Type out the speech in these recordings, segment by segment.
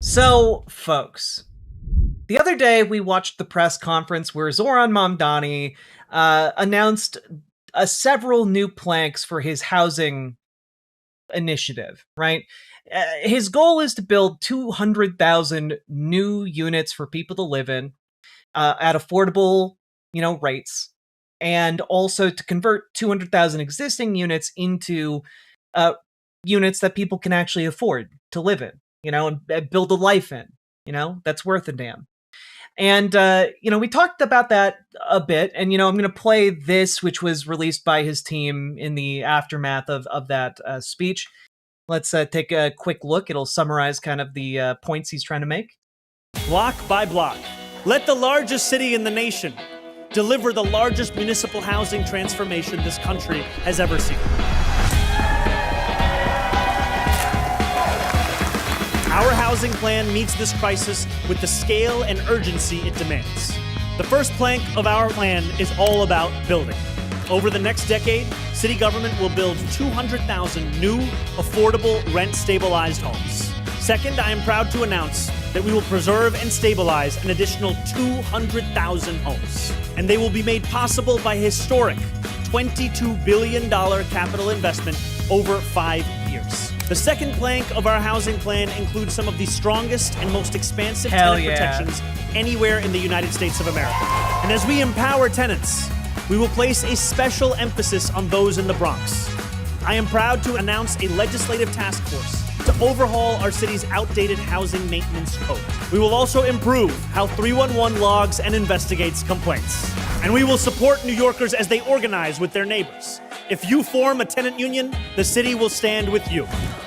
So, folks, the other day we watched the press conference where Zohran Mamdani announced several new planks for his housing initiative, right? His goal is to build 200,000 new units for people to live in at affordable, rates, and also to convert 200,000 existing units into uh, units that people can actually afford to live in, and build a life in, that's worth a damn. And, we talked about that a bit. And, I'm going to play this, which was released by his team in the aftermath of that speech. Let's take a quick look. It'll summarize kind of the points he's trying to make. Block by block, let the largest city in the nation deliver the largest municipal housing transformation this country has ever seen. Our housing plan meets this crisis with the scale and urgency it demands. The first plank of our plan is all about building. Over the next decade, city government will build 200,000 new, affordable, rent-stabilized homes. Second, I am proud to announce that we will preserve and stabilize an additional 200,000 homes. And they will be made possible by historic $22 billion capital investment over 5 years. The second plank of our housing plan includes some of the strongest and most expansive tenant protections anywhere in the United States of America. And as we empower tenants, we will place a special emphasis on those in the Bronx. I am proud to announce a legislative task force to overhaul our city's outdated housing maintenance code. We will also improve how 311 logs and investigates complaints. And we will support New Yorkers as they organize with their neighbors. If you form a tenant union, the city will stand with you.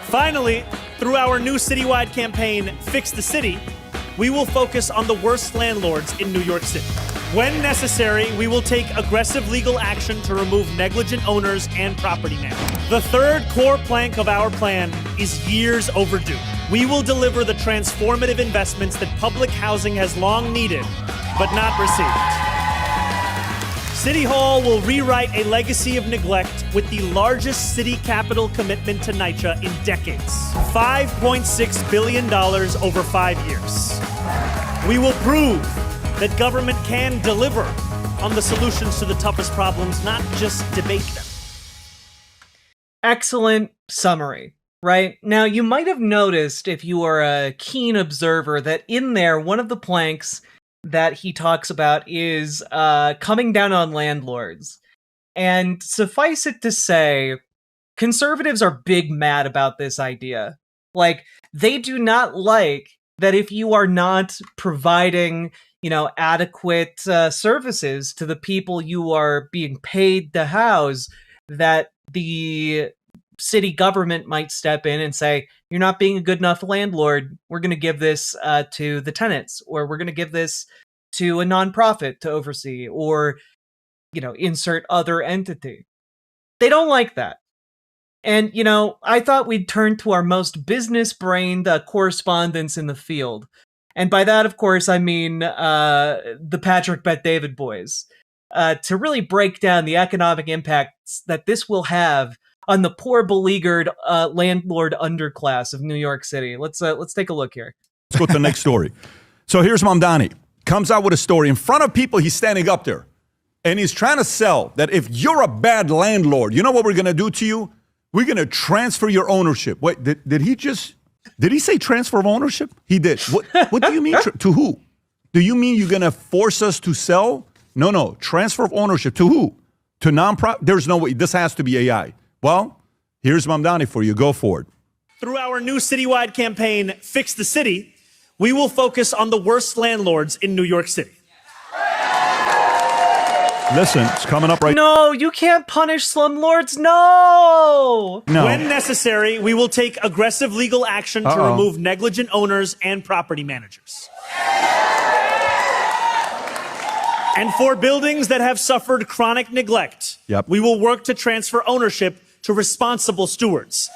Finally, through our new citywide campaign, Fix the City, we will focus on the worst landlords in New York City. When necessary, we will take aggressive legal action to remove negligent owners and property managers. The third core plank of our plan is years overdue. We will deliver the transformative investments that public housing has long needed, but not received. City Hall will rewrite a legacy of neglect with the largest city capital commitment to NYCHA in decades. $5.6 billion over 5 years. We will prove that government can deliver on the solutions to the toughest problems, not just debate them. Excellent summary, right? Now, you might have noticed, if you are a keen observer, that in there, one of the planks that he talks about is coming down on landlords. And suffice it to say, conservatives are big mad about this idea. Like, they do not like that if you are not providing, adequate services to the people you are being paid to house, that the city government might step in and say, you're not being a good enough landlord, we're going to give this to the tenants, or we're going to give this to a nonprofit to oversee, or, insert other entity. They don't like that. And, I thought we'd turn to our most business-brained correspondents in the field. And by that, of course, I mean the Patrick Bet-David boys, to really break down the economic impacts that this will have on the poor, beleaguered landlord underclass of New York City. Let's take a look here. Let's go to the next story. So here's Mamdani. Comes out with a story. In front of people, he's standing up there. And he's trying to sell that if you're a bad landlord, you know what we're going to do to you? We're going to transfer your ownership. Wait, did he say transfer of ownership? He did. What do you mean? To who? Do you mean you're going to force us to sell? No. Transfer of ownership. To who? To nonprofit? There's no way. This has to be AI. Well, here's Mamdani for you. Go for it. Through our new citywide campaign, Fix the City, we will focus on the worst landlords in New York City. Listen, it's coming up right now. No, you can't punish slumlords. No. When necessary, we will take aggressive legal action to remove negligent owners and property managers. And for buildings that have suffered chronic neglect, we will work to transfer ownership to responsible stewards.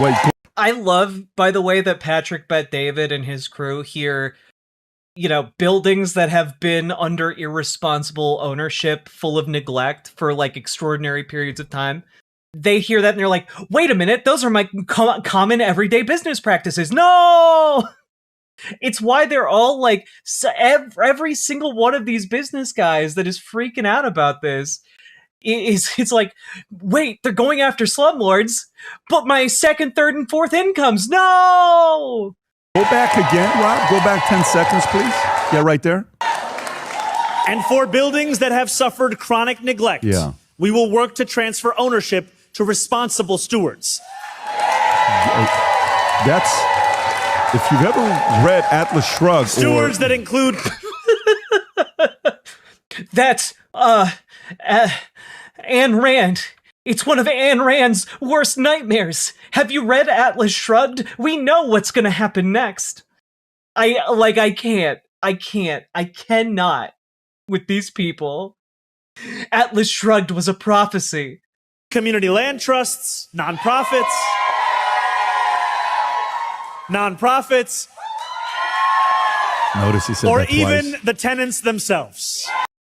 Wait. I love, by the way, that Patrick Bet-David and his crew here, buildings that have been under irresponsible ownership, full of neglect for like extraordinary periods of time. They hear that and they're like, wait a minute, those are my common everyday business practices. No! It's why they're all like, every single one of these business guys that is freaking out about this it's like, wait, they're going after slumlords, but my second, third, and fourth incomes, no! Go back again, Rob. Go back 10 seconds, please. Yeah, right there. And for buildings that have suffered chronic neglect, we will work to transfer ownership to responsible stewards. That's, if you've ever read Atlas Shrugged. Stewards that include... That's, Ayn Rand. It's one of Ayn Rand's worst nightmares. Have you read Atlas Shrugged? We know what's gonna happen next. I cannot with these people. Atlas Shrugged was a prophecy. Community land trusts, nonprofits, Notice he said or that twice. even the tenants themselves.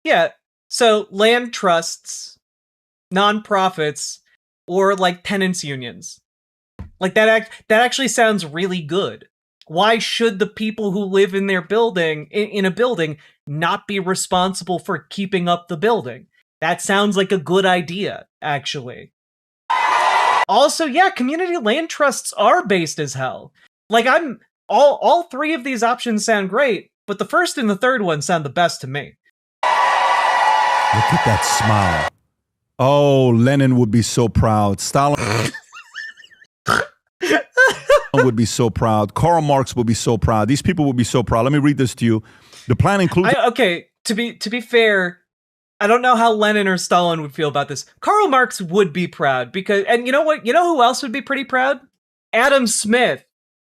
Yeah, so land trusts, nonprofits, or like tenants unions. Like that actually sounds really good. Why should the people who live in their building, in a building, not be responsible for keeping up the building? That sounds like a good idea, actually. Also, yeah, community land trusts are based as hell. Like, all three of these options sound great, but the first and the third one sound the best to me. Look at that smile. Oh, Lenin would be so proud. Stalin would be so proud. Karl Marx would be so proud. These people would be so proud. Let me read this to you. The plan includes... Okay, to be fair, I don't know how Lenin or Stalin would feel about this. Karl Marx would be proud because... And you know what? You know who else would be pretty proud? Adam Smith.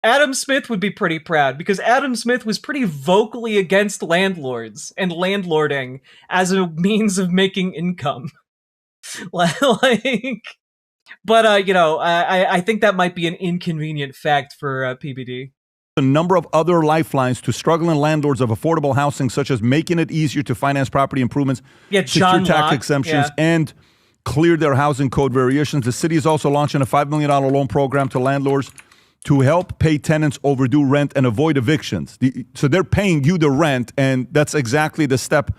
Adam Smith would be pretty proud because Adam Smith was pretty vocally against landlords and landlording as a means of making income. But I think that might be an inconvenient fact for PBD. A number of other lifelines to struggling landlords of affordable housing, such as making it easier to finance property improvements, secure tax exemptions, and clear their housing code variations. The city is also launching a $5 million loan program to landlords to help pay tenants overdue rent and avoid evictions. So they're paying you the rent, and that's exactly the step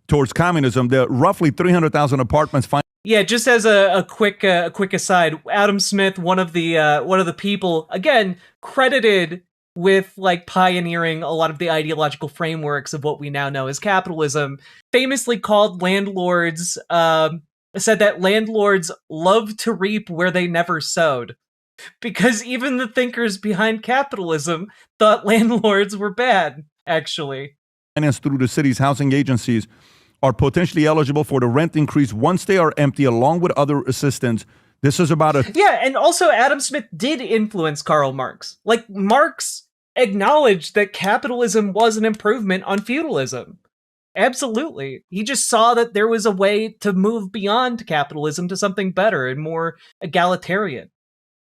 towards communism. There are roughly 300,000 apartments. Yeah, just as a quick aside, Adam Smith, one of the people, again, credited with like pioneering a lot of the ideological frameworks of what we now know as capitalism, famously called landlords, said that landlords love to reap where they never sowed. Because even the thinkers behind capitalism thought landlords were bad, actually. Finance through the city's housing agencies are potentially eligible for the rent increase once they are empty, along with other assistance. This is about a... Yeah, and also Adam Smith did influence Karl Marx. Like, Marx acknowledged that capitalism was an improvement on feudalism. Absolutely. He just saw that there was a way to move beyond capitalism to something better and more egalitarian.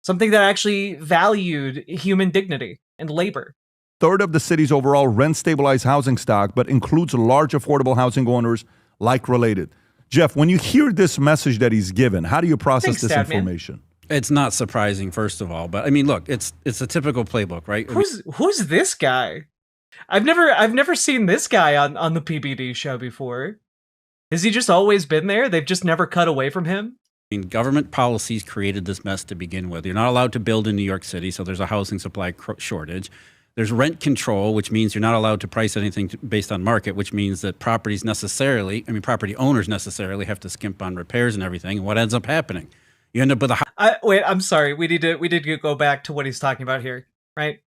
Something that actually valued human dignity and labor. Third of the city's overall rent-stabilized housing stock, but includes large affordable housing owners like Related. Jeff, when you hear this message that he's given, how do you process this information? It's not surprising, first of all, but I mean, look, it's a typical playbook, right? Who's this guy? I've never seen this guy on the PBD show before. Has he just always been there? They've just never cut away from him? I mean, government policies created this mess to begin with. You're not allowed to build in New York City, so there's a housing supply shortage. There's rent control, which means you're not allowed to price anything based on market, which means that property owners necessarily have to skimp on repairs and everything. And what ends up happening? You end up with a... Wait, I'm sorry. We need to go back to what he's talking about here, right?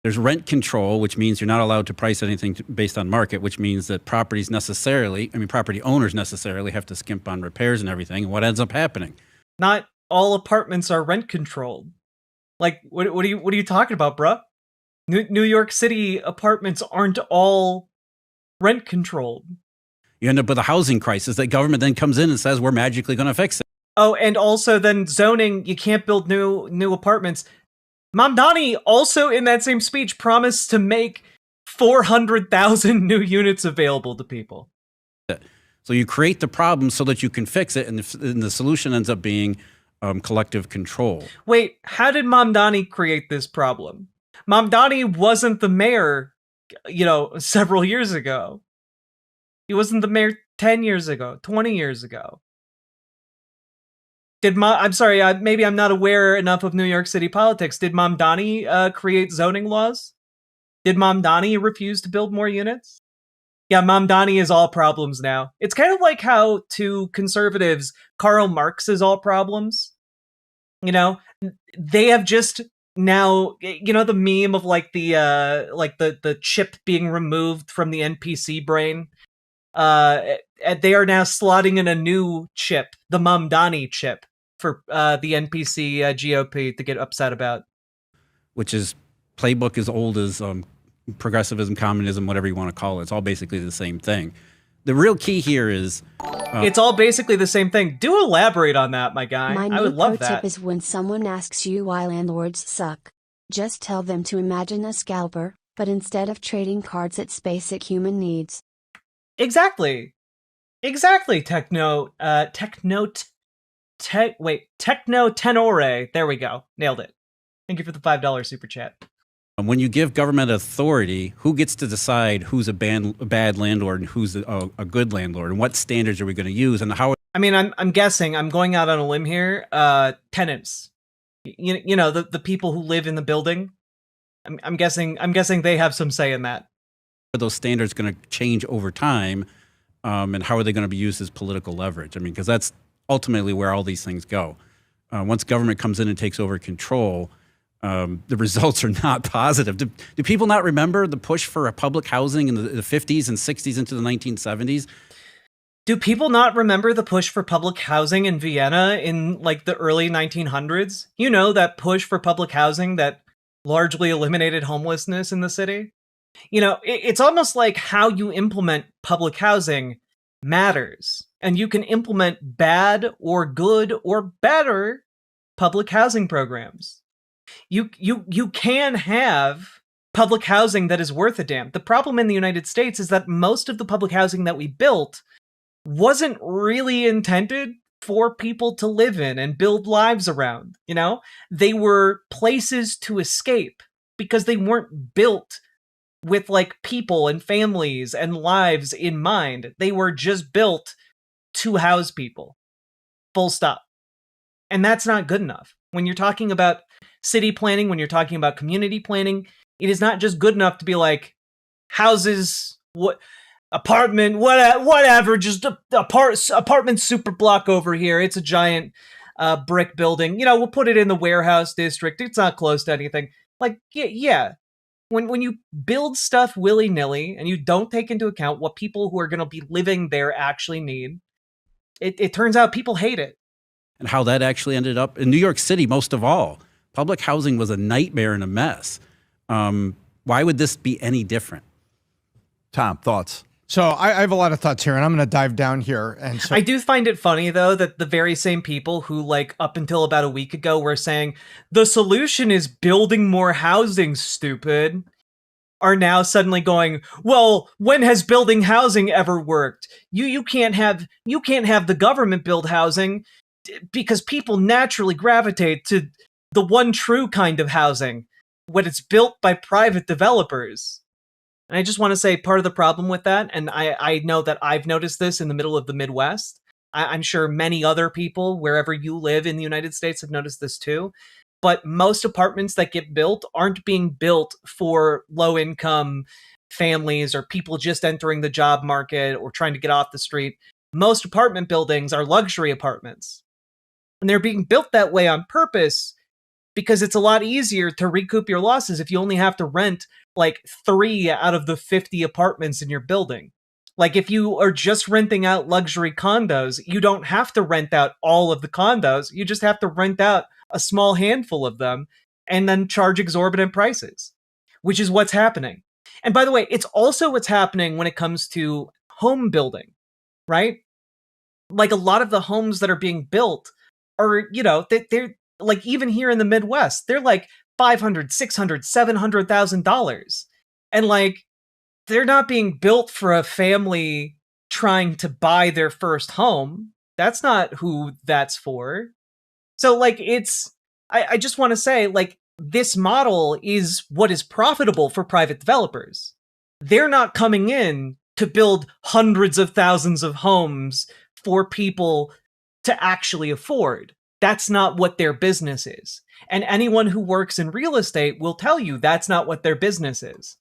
There's rent control, which means you're not allowed to price anything based on market, which means that property owners necessarily have to skimp on repairs and everything. And what ends up happening? Not all apartments are rent controlled. Like, what are you talking about, bruh? New York City apartments aren't all rent controlled. You end up with a housing crisis that government then comes in and says, we're magically going to fix it. Oh, and also then zoning, you can't build new apartments. Mamdani also in that same speech promised to make 400,000 new units available to people. So you create the problem so that you can fix it, and the solution ends up being collective control. Wait, how did Mamdani create this problem? Mamdani wasn't the mayor, several years ago. He wasn't the mayor 10 years ago, 20 years ago. I'm sorry, maybe I'm not aware enough of New York City politics. Did Mamdani create zoning laws? Did Mamdani refuse to build more units? Yeah, Mamdani is all problems now. It's kind of like how to conservatives, Karl Marx is all problems. They have just now, the meme of the chip being removed from the NPC brain. They are now slotting in a new chip, the Mamdani chip, for the NPC GOP to get upset about. Which is playbook as old as progressivism, communism, whatever you want to call it. It's all basically the same thing. The real key here is... it's all basically the same thing. Do elaborate on that, my guy. I would love that. My new pro tip is when someone asks you why landlords suck, just tell them to imagine a scalper, but instead of trading cards, it's basic human needs. Exactly. Techno tenore. There we go. Nailed it. Thank you for the $5 super chat. When you give government authority, who gets to decide who's a bad landlord and who's a good landlord, and what standards are we going to use, and how? I mean, I'm guessing. I'm going out on a limb here. Tenants, the people who live in the building. I'm guessing they have some say in that. Are those standards going to change over time, and how are they going to be used as political leverage? I mean, because that's ultimately where all these things go. Once government comes in and takes over control, the results are not positive. Do people not remember the push for public housing in the 50s and 60s into the 1970s? Do people not remember the push for public housing in Vienna in the early 1900s? That push for public housing that largely eliminated homelessness in the city? It's almost like how you implement public housing matters. And you can implement bad or good or better public housing programs. You can have public housing that is worth a damn. The problem in the United States is that most of the public housing that we built wasn't really intended for people to live in and build lives around. They were places to escape because they weren't built with people and families and lives in mind. They were just built to house people. Full stop. And that's not good enough. When you're talking about city planning, when you're talking about community planning, it is not just good enough to be houses, apartment, whatever, just apartment super block over here. It's a giant brick building. We'll put it in the warehouse district. It's not close to anything. Yeah. When you build stuff willy-nilly and you don't take into account what people who are going to be living there actually need, it turns out people hate it. And how that actually ended up in New York City, most of all. Public housing was a nightmare and a mess. Why would this be any different? Tom, thoughts? So I have a lot of thoughts here, and I'm going to dive down here. And so I do find it funny, though, that the very same people who, up until about a week ago, were saying, the solution is building more housing, stupid, are now suddenly going, well, when has building housing ever worked? You can't have the government build housing because people naturally gravitate to the one true kind of housing when it's built by private developers. And I just want to say part of the problem with that, and I know that I've noticed this in the middle of the Midwest. I'm sure many other people, wherever you live in the United States, have noticed this too. But most apartments that get built aren't being built for low-income families or people just entering the job market or trying to get off the street. Most apartment buildings are luxury apartments. And they're being built that way on purpose because it's a lot easier to recoup your losses if you only have to rent 3 out of the 50 apartments in your building. If you are just renting out luxury condos, you don't have to rent out all of the condos. You just have to rent out a small handful of them and then charge exorbitant prices, which is what's happening. And by the way, it's also what's happening when it comes to home building, right? A lot of the homes that are being built are, they're even here in the Midwest, they're $500,000, $600,000, $700,000. And they're not being built for a family trying to buy their first home. That's not who that's for. So I just want to say, this model is what is profitable for private developers. They're not coming in to build hundreds of thousands of homes for people to actually afford. That's not what their business is. And anyone who works in real estate will tell you that's not what their business is.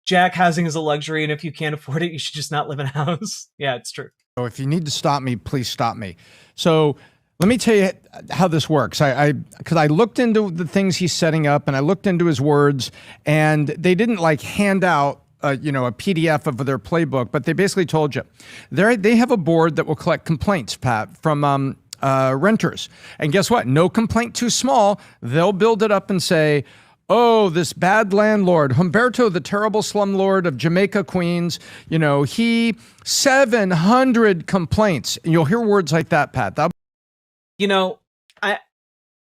Jack, housing is a luxury, and if you can't afford it, you should just not live in a house. Yeah, it's true. So if you need to stop me, please stop me. So let me tell you how this works. Because I looked into the things he's setting up, and I looked into his words, and they didn't like hand out a PDF of their playbook, but they basically told you they have a board that will collect complaints, Pat, from renters. And guess what? No complaint too small. They'll build it up and say, oh, this bad landlord, Humberto, the terrible slumlord of Jamaica, Queens, he 700 complaints. And you'll hear words like that, Pat.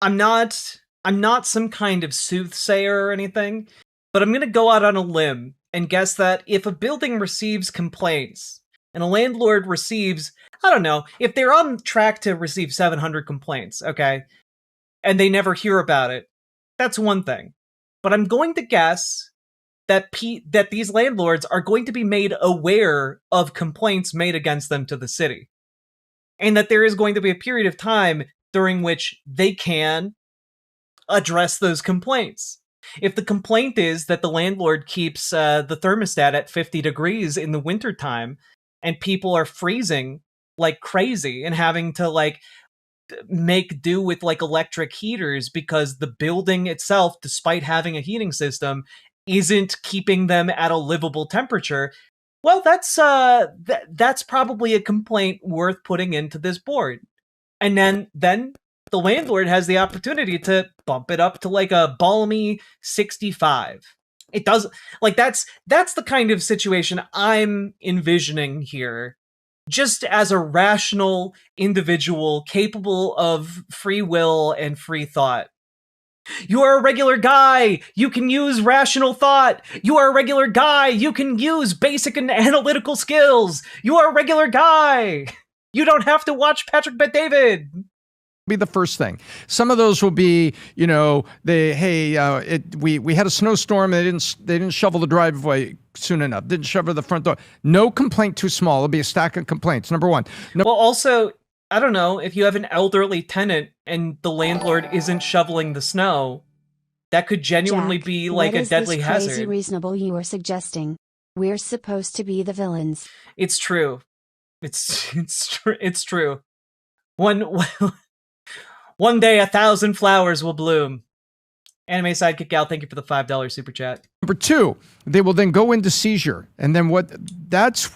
I'm not some kind of soothsayer or anything, but I'm going to go out on a limb and guess that if a building receives complaints and a landlord receives, I don't know, if they're on track to receive 700 complaints, okay, and they never hear about it, that's one thing. But I'm going to guess that these landlords are going to be made aware of complaints made against them to the city. And that there is going to be a period of time during which they can address those complaints. If the complaint is that the landlord keeps the thermostat at 50 degrees in the wintertime and people are freezing like crazy and having to make do with electric heaters because the building itself, despite having a heating system, isn't keeping them at a livable temperature, well, that's probably a complaint worth putting into this board. And then the landlord has the opportunity to bump it up to a balmy 65. It does that's the kind of situation I'm envisioning here. Just as a rational individual capable of free will and free thought. You are a regular guy. You can use rational thought. You are a regular guy. You can use basic and analytical skills. You are a regular guy. You don't have to watch Patrick Bet-David. Be the first thing. Some of those will be, we had a snowstorm and they didn't shovel the driveway soon enough. Didn't shovel the front door. No complaint too small. It'll be a stack of complaints. Number one. Well, also, I don't know, if you have an elderly tenant and the landlord isn't shoveling the snow, that could genuinely Jack, be what a is deadly this hazard. crazy reasonable you are suggesting? We're supposed to be the villains. It's true. It's true. One day 1,000 flowers will bloom. Anime Sidekick Gal, thank you for the $5 super chat. Number two, they will then go into seizure. And then that's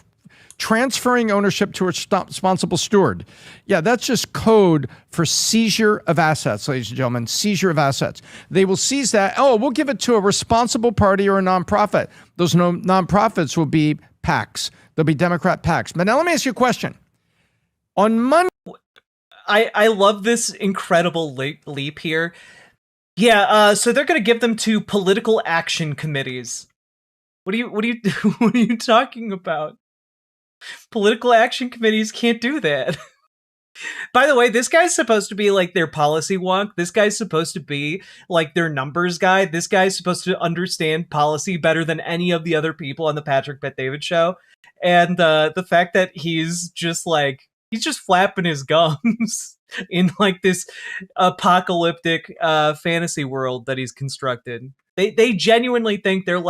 transferring ownership to a responsible steward. Yeah, that's just code for seizure of assets, ladies and gentlemen, seizure of assets. They will seize that. Oh, we'll give it to a responsible party or a nonprofit. Those nonprofits will be PACs. They'll be Democrat PACs. But now let me ask you a question. On Monday, I love this incredible leap here. Yeah, so they're going to give them to political action committees. What are you talking about? Political action committees can't do that. By the way, this guy's supposed to be their policy wonk. This guy's supposed to be their numbers guy. This guy's supposed to understand policy better than any of the other people on the Patrick Bet-David show. And the fact that he's just flapping his gums in this apocalyptic fantasy world that he's constructed. They genuinely think they're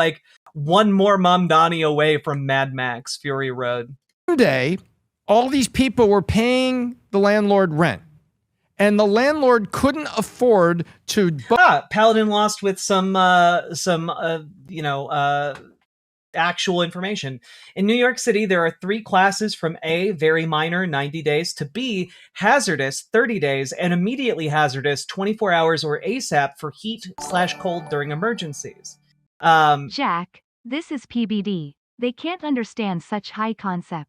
one more Mamdani away from Mad Max Fury Road. One day, all these people were paying the landlord rent, and the landlord couldn't afford to. Paladin lost with some actual information. In New York City, there are 3 classes from A, very minor, 90 days, to B, hazardous, 30 days, and immediately hazardous, 24 hours or ASAP for heat/cold during emergencies. Jack, this is PBD. They can't understand such high concepts.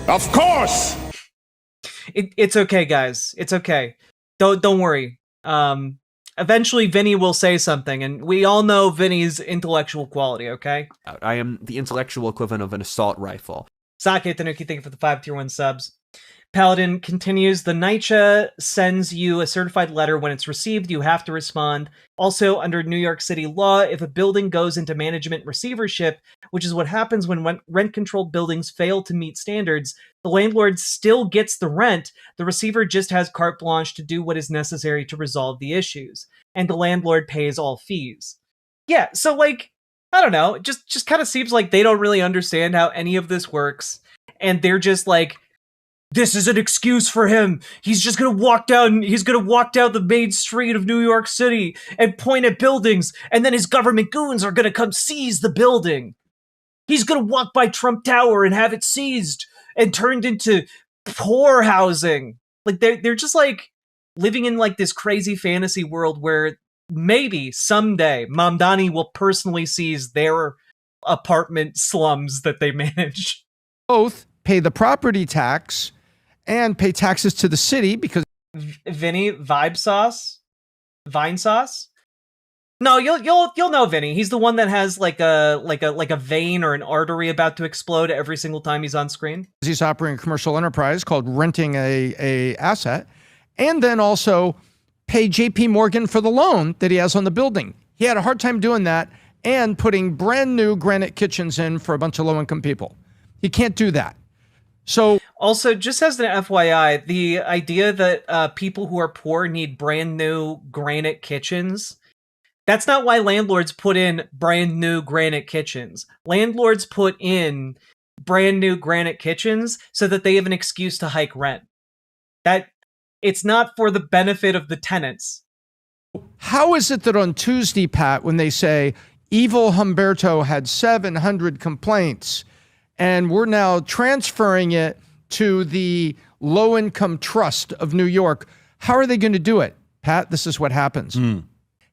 Of course! It's okay, guys. It's okay. Don't worry. Eventually, Vinny will say something, and we all know Vinny's intellectual quality, okay? I am the intellectual equivalent of an assault rifle. Sake Tanuki, thank you for the 5 tier 1 subs. Paladin continues, the NYCHA sends you a certified letter when it's received. You have to respond. Also, under New York City law, if a building goes into management receivership, which is what happens when rent-controlled buildings fail to meet standards, the landlord still gets the rent. The receiver just has carte blanche to do what is necessary to resolve the issues. And the landlord pays all fees. Yeah, so like, I don't know, it just kind of seems like they don't really understand how any of this works. And they're just like, this is an excuse for him. He's just gonna walk down the main street of New York City and point at buildings, and then his government goons are gonna come seize the building. He's gonna walk by Trump Tower and have it seized and turned into poor housing. Like they're just like living in like this crazy fantasy world where maybe someday Mamdani will personally seize their apartment slums that they manage. Both pay the property tax and pay taxes to the city because Vinny, Vine Sauce? No, you'll know Vinny. He's the one that has like a vein or an artery about to explode every single time he's on screen. he's operating a commercial enterprise called renting a asset, and then also pay JP Morgan for the loan that he has on the building. He had a hard time doing that and putting brand new granite kitchens in for a bunch of low-income people. He can't do that. So also, just as an FYI, the idea that people who are poor need brand new granite kitchens, that's not why landlords put in brand new granite kitchens. Landlords put in brand new granite kitchens so that they have an excuse to hike rent. That it's not for the benefit of the tenants. how is it that on Tuesday, Pat, when they say evil Humberto had 700 complaints and we're now transferring it to the low-income trust of New York, how are they going to do it? Pat, this is what happens.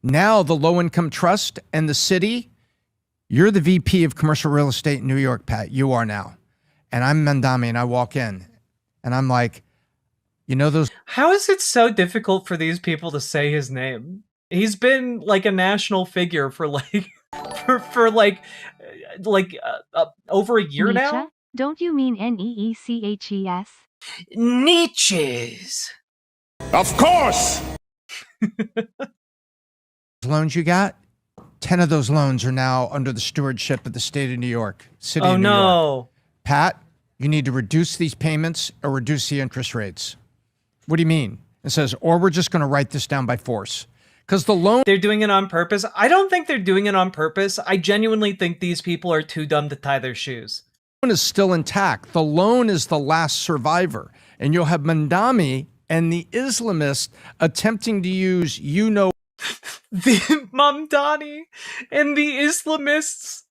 Now the low-income trust and the city, you're the VP of commercial real estate in New York, Pat. You are now. And I'm Mamdani, and I walk in and I'm like, you know those... How is it so difficult for these people to say his name? He's been like a national figure for like for like over a year Nietzsche? now. Don't you mean Neeches? Nietzsche's. Of course! loans you got, 10 of those loans are now under the stewardship of the state of New York, city Oh of New York. no. Pat, you need to reduce these payments or reduce the interest rates. What do you mean? It says, or we're just going to write this down by force. Because the loan They're doing it on purpose. I don't think they're doing it on purpose. I genuinely think these people are too dumb to tie their shoes. is still intact. The loan is the last survivor. And you'll have Mamdani and the Islamists attempting to use, The Mamdani and the Islamists.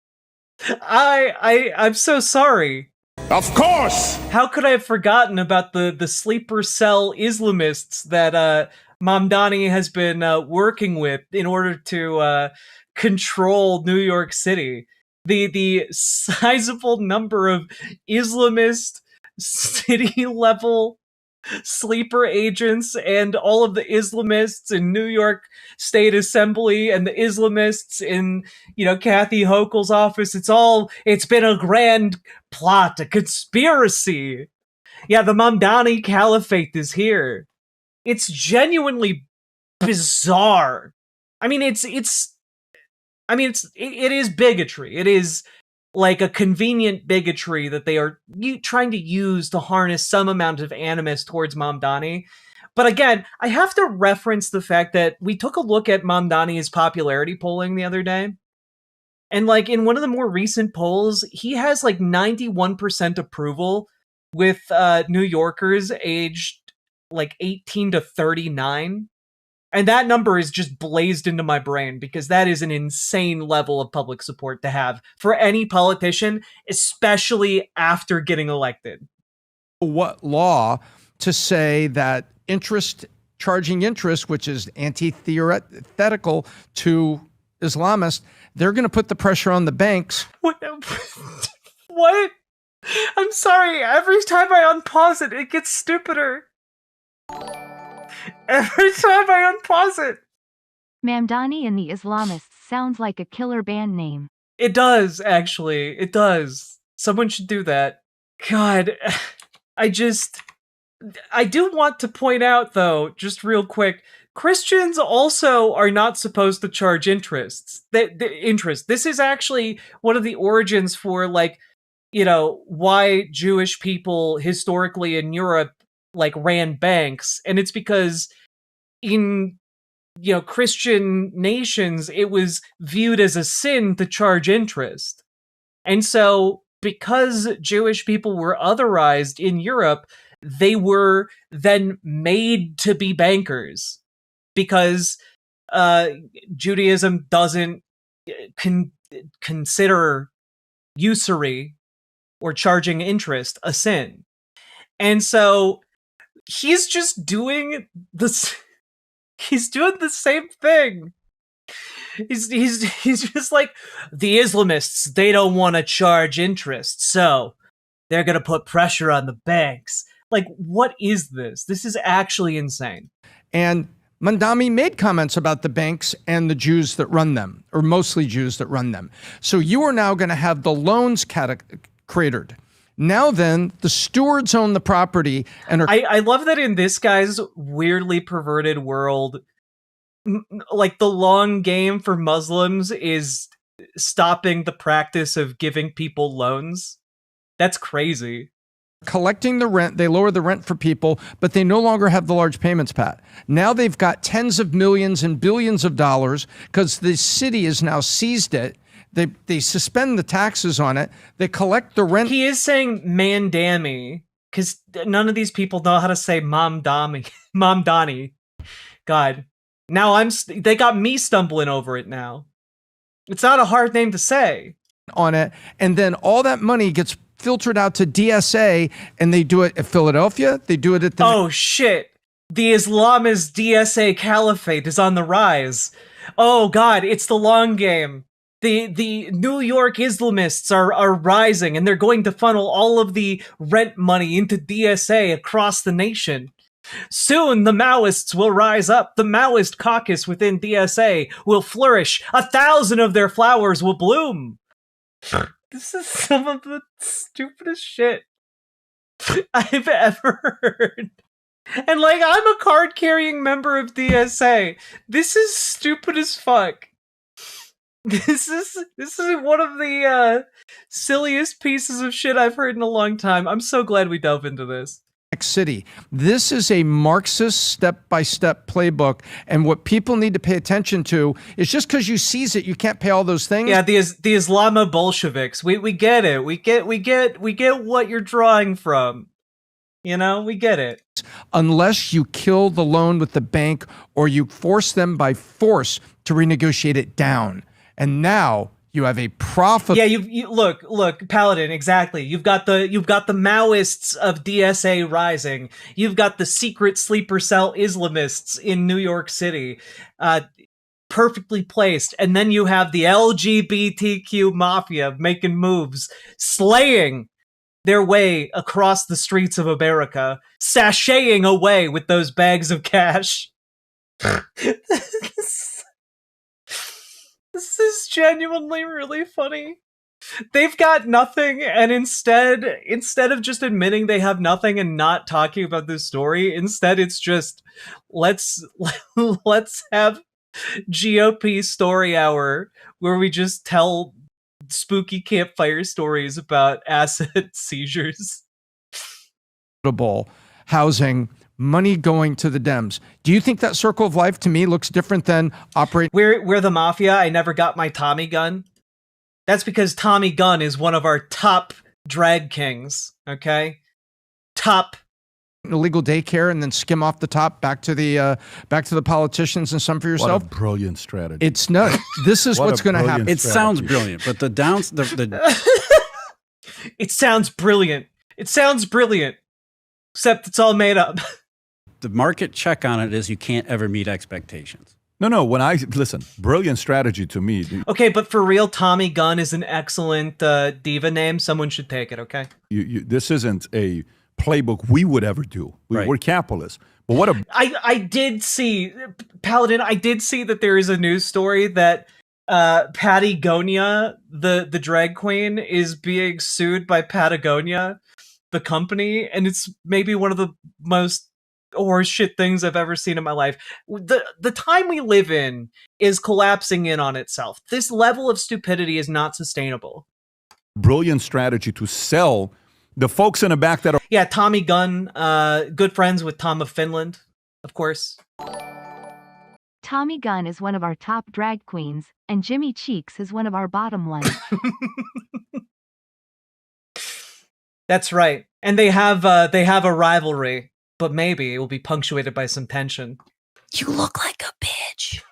I'm so sorry. Of course! How could I have forgotten about the sleeper cell Islamists that Mamdani has been working with in order to control New York City? The sizable number of Islamist city level sleeper agents and all of the Islamists in New York State Assembly and the Islamists in, Kathy Hochul's office. It's been a grand plot, a conspiracy. Yeah, the Mamdani Caliphate is here. It's genuinely bizarre. I mean, it is bigotry. It is like a convenient bigotry that they are trying to use to harness some amount of animus towards Mamdani. But again, I have to reference the fact that we took a look at Mamdani's popularity polling the other day. And like in one of the more recent polls, he has like 91% approval with New Yorkers aged like 18 to 39. And that number is just blazed into my brain because that is an insane level of public support to have for any politician, especially after getting elected. what law to say that charging interest, which is antithetical to Islamists, they're going to put the pressure on the banks. What? I'm sorry. Every time I unpause it, it gets stupider. Every time I unpause it. Mamdani and the Islamists sounds like a killer band name. It does, actually. It does. Someone should do that. God, I do want to point out, though, just real quick, Christians also are not supposed to charge interests. Interest. This is actually one of the origins for, like, you know, why Jewish people historically in Europe, like, ran banks. And it's because in, you know, Christian nations, it was viewed as a sin to charge interest. And so, because Jewish people were otherized in Europe, they were then made to be bankers because Judaism doesn't consider usury or charging interest a sin. And so he's just doing this. He's doing the same thing. He's just like, the Islamists, they don't want to charge interest, so they're going to put pressure on the banks. Like, what is this? This is actually insane. And Mamdani made comments about the banks and the Jews that run them, or mostly Jews that run them. So you are now going to have the loans cratered. Now then, the stewards own the property and are... I love that in this guy's weirdly perverted world, like, the long game for Muslims is stopping the practice of giving people loans. That's crazy. Collecting the rent. They lower the rent for people, but they no longer have the large payments, Pat. Now they've got tens of millions and billions of dollars because the city has now seized it. They suspend the taxes on it. They collect the rent. He is saying Mamdani because none of these people know how to say Mamdani. God. Now they got me stumbling over it now. It's not a hard name to say. On it, and then all that money gets filtered out to DSA, and they do it at Philadelphia. They do it at the... Oh, shit. The Islamist DSA caliphate is on the rise. Oh, God, it's the long game. The New York Islamists are rising, and they're going to funnel all of the rent money into DSA across the nation. Soon the Maoists will rise up. The Maoist caucus within DSA will flourish. 1,000 of their flowers will bloom. This is some of the stupidest shit I've ever heard. And, like, I'm a card-carrying member of DSA. This is stupid as fuck. This is one of the silliest pieces of shit I've heard in a long time. I'm so glad we delve into this. City. This is a Marxist step-by-step playbook, and what people need to pay attention to is just because you seize it, you can't pay all those things. Yeah, the Islamo Bolsheviks. We get it. We get what you're drawing from. You know, we get it. Unless you kill the loan with the bank or you force them by force to renegotiate it down. And now you have a profit. Yeah, you look, Paladin, exactly. You've got the Maoists of DSA rising. You've got the secret sleeper cell Islamists in New York City. Perfectly placed. And then you have the LGBTQ mafia making moves, slaying their way across the streets of America, sashaying away with those bags of cash. This is genuinely really funny. They've got nothing, and instead of just admitting they have nothing and not talking about this story, instead it's just, let's have GOP story hour where we just tell spooky campfire stories about asset seizures. Housing, money going to the Dems. Do you think that circle of life to me looks different than operating? We're the mafia. I never got my Tommy gun. That's because Tommy Gunn is one of our top drag kings. Okay, top. Illegal daycare and then skim off the top back to the politicians and some for yourself. What a brilliant strategy. It's not. This is what's going to happen. It sounds brilliant, but the It sounds brilliant. It sounds brilliant. Except it's all made up. The market check on it is you can't ever meet expectations. No, when I listen, brilliant strategy to me. Okay, but for real, Tommy Gunn is an excellent diva name. Someone should take it, okay? This isn't a playbook we would ever do. We're capitalists. But what a... I did see, Paladin, I did see that there is a news story that Patagonia, the drag queen, is being sued by Patagonia the company, and it's maybe one of the most horseshit things I've ever seen in my life. The time we live in is collapsing in on itself. This level of stupidity is not sustainable. Brilliant strategy to sell the folks in the back that are. Yeah, Tommy Gunn, good friends with Tom of Finland, of course. Tommy Gunn is one of our top drag queens, and Jimmy Cheeks is one of our bottom ones. That's right. And they have a rivalry, but maybe it will be punctuated by some tension. You look like a bitch.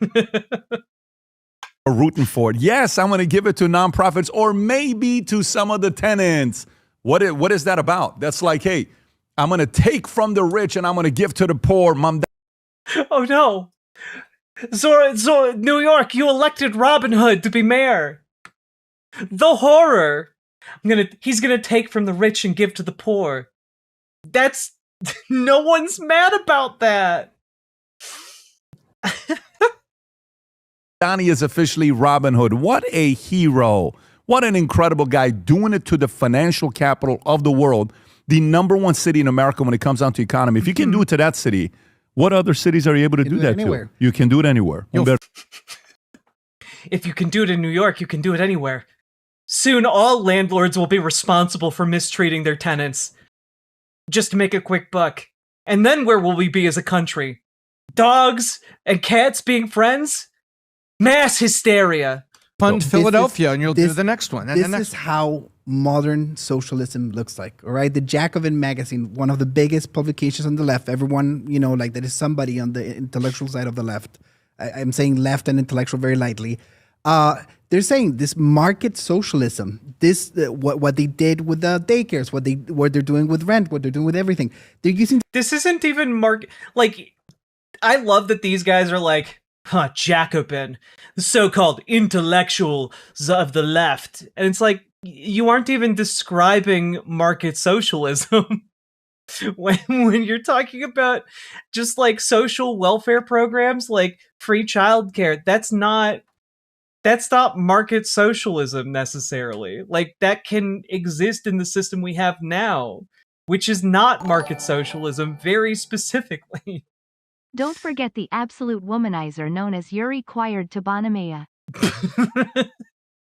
Are rooting for it. Yes, I'm going to give it to nonprofits or maybe to some of the tenants. What is that about? That's like, hey, I'm going to take from the rich and I'm going to give to the poor. Oh no. New York, you elected Robin Hood to be mayor. The horror. He's gonna take from the rich and give to the poor. That's no one's mad about that. Donnie is officially Robin Hood. What a hero. What an incredible guy doing it to the financial capital of the world, the #1 city in America when it comes down to economy. If you can do it to that city, what other cities are you able to do that to? You can do it anywhere. If you can do it in New York, you can do it anywhere. Soon all landlords will be responsible for mistreating their tenants just to make a quick buck. And then where will we be as a country? Dogs and cats being friends? Mass hysteria. Fund Philadelphia, and you'll do the next one. And This is how modern socialism looks like, all right? The Jacobin magazine, one of the biggest publications on the left. Everyone, like that is somebody on the intellectual side of the left. I'm saying left and intellectual very lightly. They're saying this market socialism, this what they did with the daycares, what they're doing with rent, what they're doing with everything. They're using. This isn't even market. Like, I love that these guys are like, Jacobin, the so-called intellectuals of the left. And it's like, you aren't even describing market socialism when you're talking about just like social welfare programs like free childcare. That's not market socialism necessarily. Like, that can exist in the system we have now, which is not market socialism very specifically. Don't forget the absolute womanizer known as Yuri Quired Tabanamaya.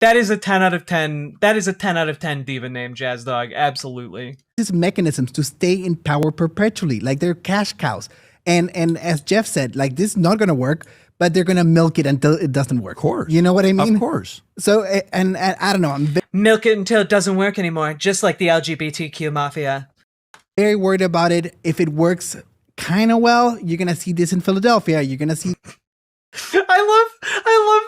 That is a 10 out of 10. That is a 10 out of 10 diva name, Jazz Dog. Absolutely. These mechanisms to stay in power perpetually, like they're cash cows. And as Jeff said, like, this is not going to work, but they're going to milk it until it doesn't work. Of course. You know what I mean? Of course. So, and I don't know. I'm Milk it until it doesn't work anymore, just like the LGBTQ mafia. very worried about it. If it works kind of well, you're going to see this in Philadelphia. You're going to see. I love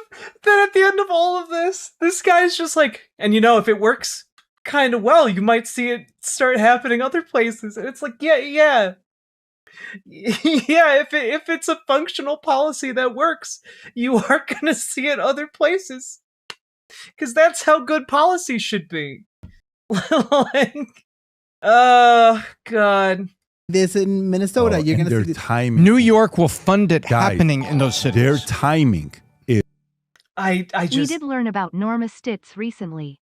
that at the end of all of this guy's just like, and if it works kind of well, you might see it start happening other places. And it's like, yeah. If it's a functional policy that works, you are gonna see it other places, because that's how good policy should be. Like, oh god. This in Minnesota, you're going to see timing. New York will fund it Guys, happening in those cities. Their timing is. I just. We did learn about Norma Stitz recently.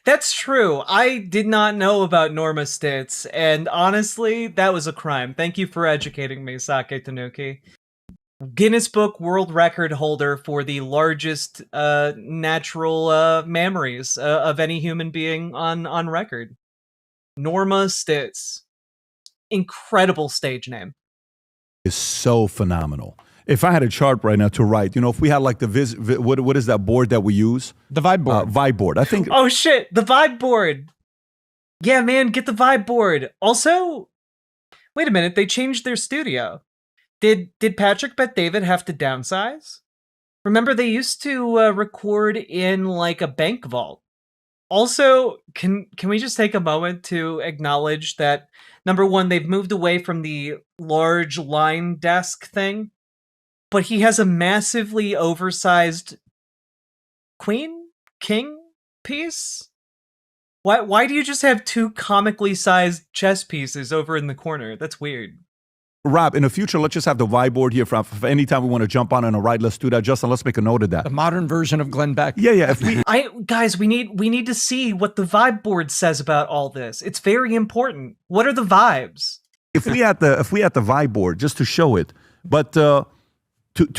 That's true. I did not know about Norma Stitz, and honestly, that was a crime. Thank you for educating me, Sake Tanuki. Guinness Book World Record holder for the largest natural mammaries of any human being on record. Norma Stitz. Incredible stage name. Is so phenomenal. If I had a chart right now to write, if we had like the what is that board that we use? The Vibe board. Vibe board. I think. Oh shit, the Vibe board. Yeah, man, get the Vibe board. Also, wait a minute, they changed their studio. Did Patrick Bet David have to downsize? Remember, they used to record in like a bank vault. Also, can we just take a moment to acknowledge that, number one, they've moved away from the large line desk thing, but he has a massively oversized king piece? Why do you just have two comically sized chess pieces over in the corner? That's weird. Rob, in the future, let's just have the vibe board here for anytime we want to jump on a ride. Let's do that. Justin, let's make a note of that. The modern version of Glenn Beck. Yeah. If we, Guys, we need to see what the vibe board says about all this. It's very important. What are the vibes? if we had the vibe board just to show it, but to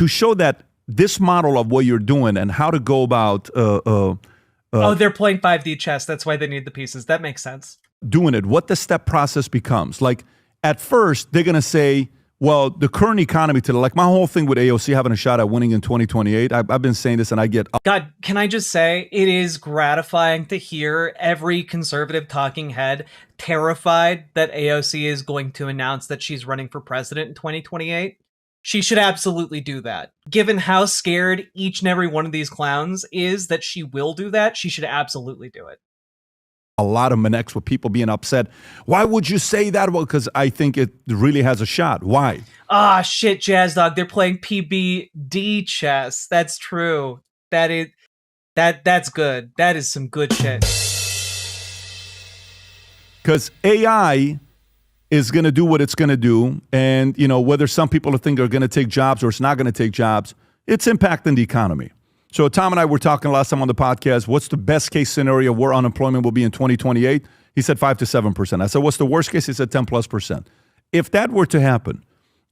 show that this model of what you're doing and how to go about they're playing 5D chess. That's why they need the pieces. That makes sense. Doing it, what the step process becomes. Like at first, they're gonna say, well, the current economy today, like my whole thing with AOC having a shot at winning in 2028. I've been saying this, and I get God. Can I just say it is gratifying to hear every conservative talking head terrified that AOC is going to announce that she's running for president in 2028. She should absolutely do that. Given how scared each and every one of these clowns is that she will do that, she should absolutely do it. a lot of Manex with people being upset. Why would you say that? Well, because I think it really has a shot. Why? Ah, shit, Jazz Dog. They're playing PBD chess. That's true. That's good. That is some good shit. Because AI is going to do what it's going to do. And, you know, whether some people think are going to take jobs or it's not going to take jobs, it's impacting the economy. So Tom and I were talking last time on the podcast, what's the best case scenario where unemployment will be in 2028? He said 5 to 7%. I said, what's the worst case? He said 10+%. If that were to happen,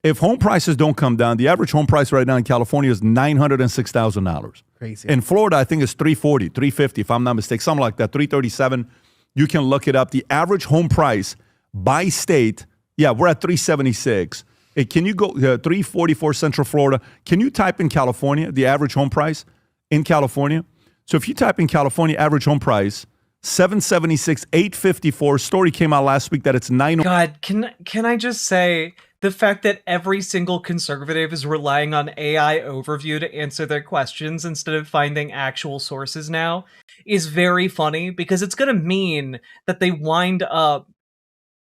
if home prices don't come down, the average home price right now in California is $906,000. Crazy. In Florida, I think it's $340,000, $350,000, if I'm not mistaken, something like that, $337,000. You can look it up. The average home price by state, yeah, we're at $376,000. Can you go $344,000 Central Florida? Can you type in California, the average home price in California? So if you type in California average home price, $776,000, $854,000. Story came out last week that it's $9. God, can I just say the fact that every single conservative is relying on AI overview to answer their questions instead of finding actual sources now is very funny, because it's going to mean that they wind up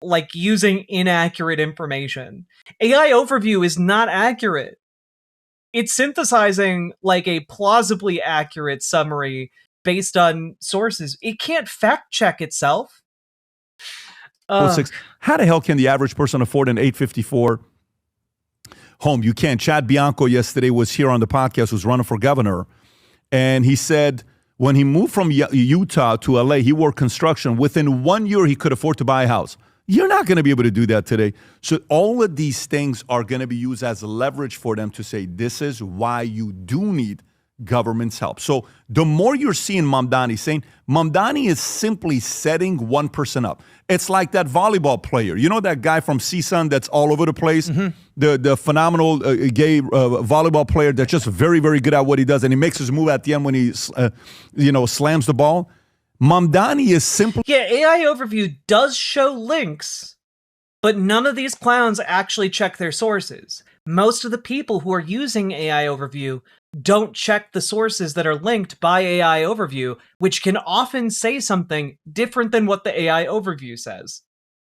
like using inaccurate information. AI overview is not accurate. It's synthesizing like a plausibly accurate summary based on sources. It can't fact check itself. How the hell can the average person afford an 854 home? You can't. Chad Bianco yesterday was here on the podcast, was running for governor, and he said when he moved from Utah to LA, he worked construction. Within 1 year, he could afford to buy a house. You're not going to be able to do that today. So all of these things are going to be used as leverage for them to say, this is why you do need government's help. So the more you're seeing Mamdani saying, Mamdani is simply setting one person up. It's like that volleyball player. You know that guy from CSUN that's all over the place? Mm-hmm. The phenomenal gay volleyball player that's just very, very good at what he does. And he makes his move at the end when he slams the ball. Mamdani is simply... Yeah, AI overview does show links, but none of these clowns actually check their sources. Most of the people who are using AI overview don't check the sources that are linked by AI overview, which can often say something different than what the AI overview says.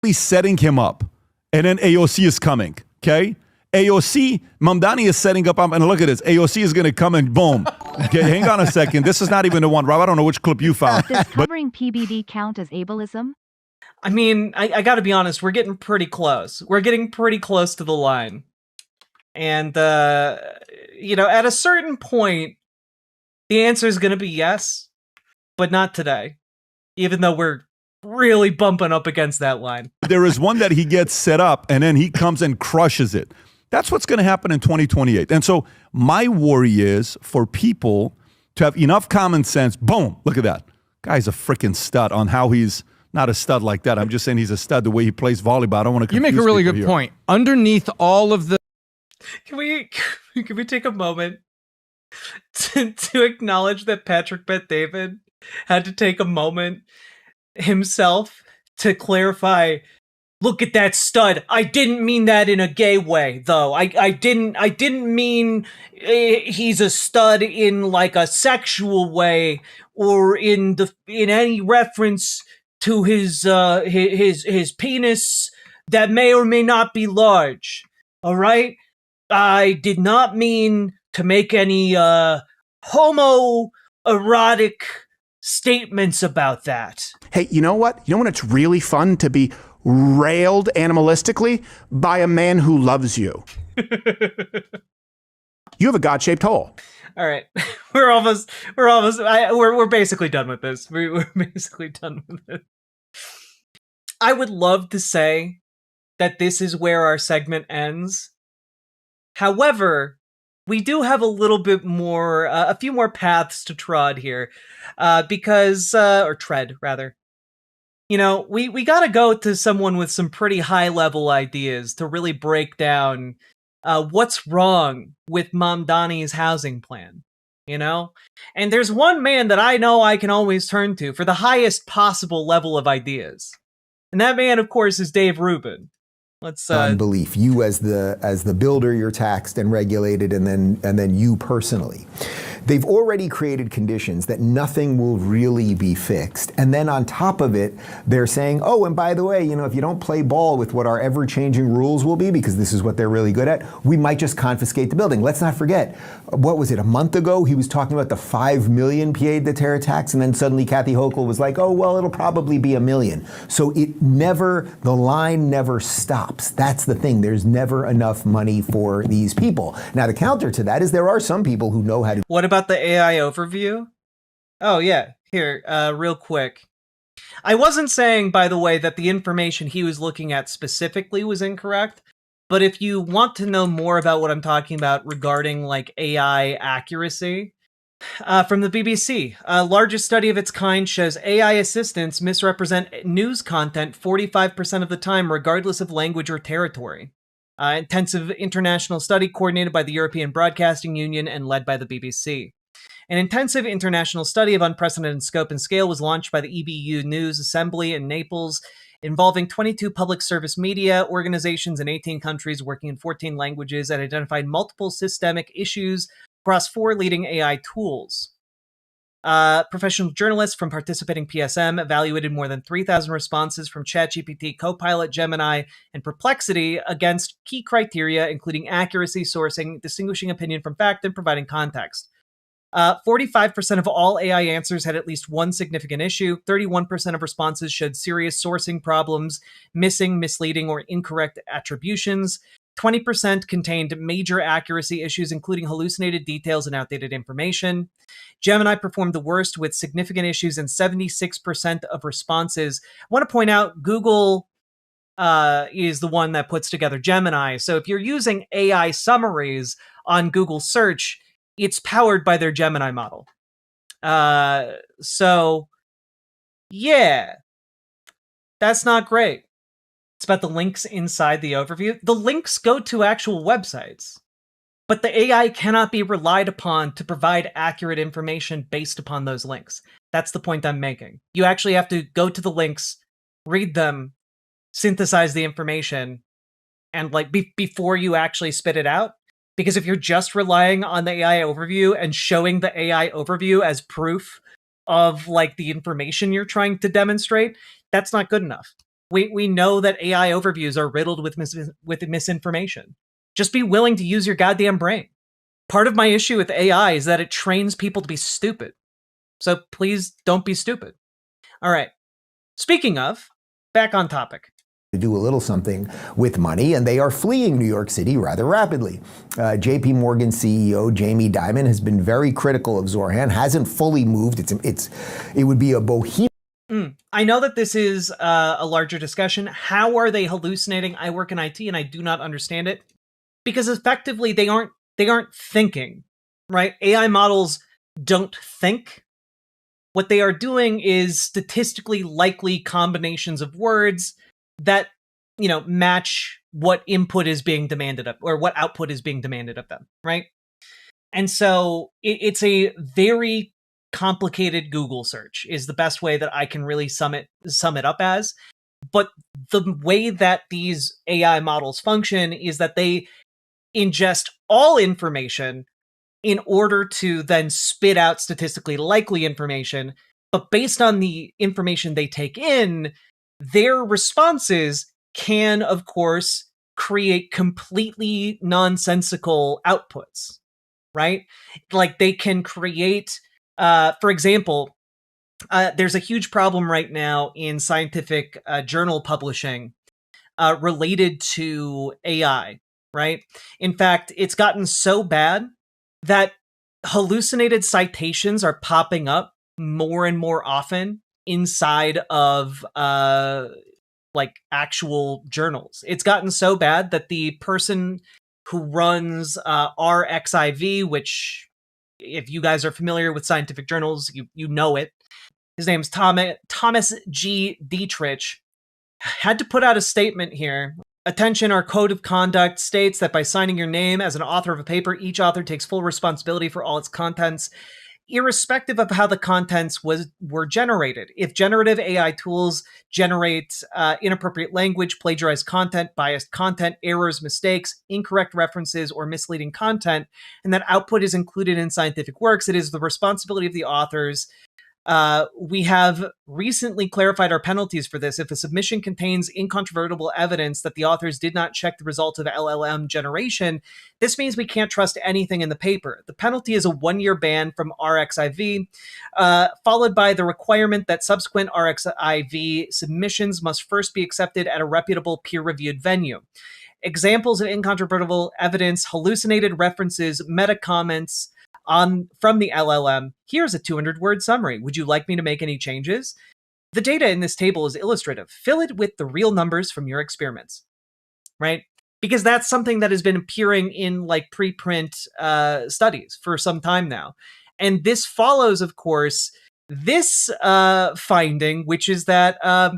He's setting him up, and then AOC is coming, okay? AOC, Mamdani is setting up, and look at this. AOC is going to come and boom. Okay, hang on a second. This is not even the one, Rob. I don't know which clip you found. Does covering PBD count as ableism? I mean, I got to be honest. We're getting pretty close. We're getting pretty close to the line. And, at a certain point, the answer is going to be yes, but not today, even though we're really bumping up against that line. There is one that he gets set up, and then he comes and crushes it. That's what's going to happen in 2028. And so my worry is for people to have enough common sense. Boom, look at that. Guy's a freaking stud on how he's not a stud like that. I'm just saying he's a stud the way he plays volleyball. I don't want to confuse You make a really good here. point. Underneath all of the... Can we take a moment to acknowledge that Patrick Bet-David had to take a moment himself to clarify, look at that stud. I didn't mean that in a gay way, though. I didn't mean he's a stud in like a sexual way or in any reference to his penis that may or may not be large. All right? I did not mean to make any homoerotic statements about that. Hey, you know what? You know when it's really fun to be railed animalistically by a man who loves you. You have a God-shaped hole. All right, we're basically done with this. We're basically done with it. I would love to say that this is where our segment ends. However, we do have a little bit more, a few more paths to trod here, or tread rather. You know, we gotta go to someone with some pretty high level ideas to really break down what's wrong with Mamdani's housing plan, you know? And there's one man that I know I can always turn to for the highest possible level of ideas. And that man, of course, is Dave Rubin. Let's unbelief. You as the builder, you're taxed and regulated, and then you personally. They've already created conditions that nothing will really be fixed. And then on top of it, they're saying, oh, and by the way, you know, if you don't play ball with what our ever-changing rules will be, because this is what they're really good at, we might just confiscate the building. Let's not forget, what was it, a month ago, he was talking about the 5 million pied de terre tax, and then suddenly Kathy Hochul was like, oh, well, it'll probably be 1 million. So the line never stops. That's the thing. There's never enough money for these people. Now, the counter to that is there are some people who know how to. What about the AI overview? Oh, yeah. Here, real quick. I wasn't saying, by the way, that the information he was looking at specifically was incorrect, but if you want to know more about what I'm talking about regarding, like, AI accuracy, from the BBC, a largest study of its kind shows AI assistants misrepresent news content 45% of the time, regardless of language or territory. Intensive international study coordinated by the European Broadcasting Union and led by the BBC. An intensive international study of unprecedented scope and scale was launched by the EBU News Assembly in Naples, involving 22 public service media organizations in 18 countries working in 14 languages, and identified multiple systemic issues across 4 leading AI tools. Professional journalists from participating PSM evaluated more than 3,000 responses from ChatGPT, Copilot, Gemini, and Perplexity against key criteria, including accuracy, sourcing, distinguishing opinion from fact, and providing context. 45% of all AI answers had at least one significant issue. 31% of responses showed serious sourcing problems, missing, misleading, or incorrect attributions. 20% contained major accuracy issues, including hallucinated details and outdated information. Gemini performed the worst with significant issues in 76% of responses. I want to point out Google is the one that puts together Gemini. So if you're using AI summaries on Google search, it's powered by their Gemini model. So, yeah, that's not great. It's about the links inside the overview. The links go to actual websites, but the AI cannot be relied upon to provide accurate information based upon those links. That's the point I'm making. You actually have to go to the links, read them, synthesize the information, and before you actually spit it out. Because if you're just relying on the AI overview and showing the AI overview as proof of the information you're trying to demonstrate, that's not good enough. We know that AI overviews are riddled with misinformation. Just be willing to use your goddamn brain. Part of my issue with AI is that it trains people to be stupid. So please don't be stupid. All right. Speaking of, back on topic. To do a little something with money, and they are fleeing New York City rather rapidly. JP Morgan CEO Jamie Dimon has been very critical of Zohran, hasn't fully moved. It would be a bohemian. I know that this is a larger discussion. How are they hallucinating? I work in IT and I do not understand it. Because effectively they aren't thinking, right? AI models don't think. What they are doing is statistically likely combinations of words that, match what input is being demanded of, or what output is being demanded of them, right? And so it's a very complicated Google search is the best way that I can really sum it up as. But the way that these AI models function is that they ingest all information in order to then spit out statistically likely information. But based on the information they take in, their responses can, of course, create completely nonsensical outputs, right? Like they can create, for example, there's a huge problem right now in scientific journal publishing related to AI, right? In fact, it's gotten so bad that hallucinated citations are popping up more and more often inside of like actual journals. It's gotten so bad that the person who runs RXIV, which if you guys are familiar with scientific journals, you know it. His name's Thomas G. Dietrich, had to put out a statement here. Attention, our code of conduct states that by signing your name as an author of a paper, each author takes full responsibility for all its contents, irrespective of how the contents were generated. If generative AI tools generate inappropriate language, plagiarized content, biased content, errors, mistakes, incorrect references, or misleading content, and that output is included in scientific works, it is the responsibility of the authors. We have recently clarified our penalties for this. If a submission contains incontrovertible evidence that the authors did not check the result of LLM generation, this means we can't trust anything in the paper. The penalty is a 1-year ban from RXIV, followed by the requirement that subsequent RXIV submissions must first be accepted at a reputable peer-reviewed venue. Examples of incontrovertible evidence: hallucinated references, meta comments from the LLM. Here's a 200-word summary. Would you like me to make any changes? The data in this table is illustrative. Fill it with the real numbers from your experiments, right? Because that's something that has been appearing in like preprint studies for some time now. And this follows, of course, this finding, which is that a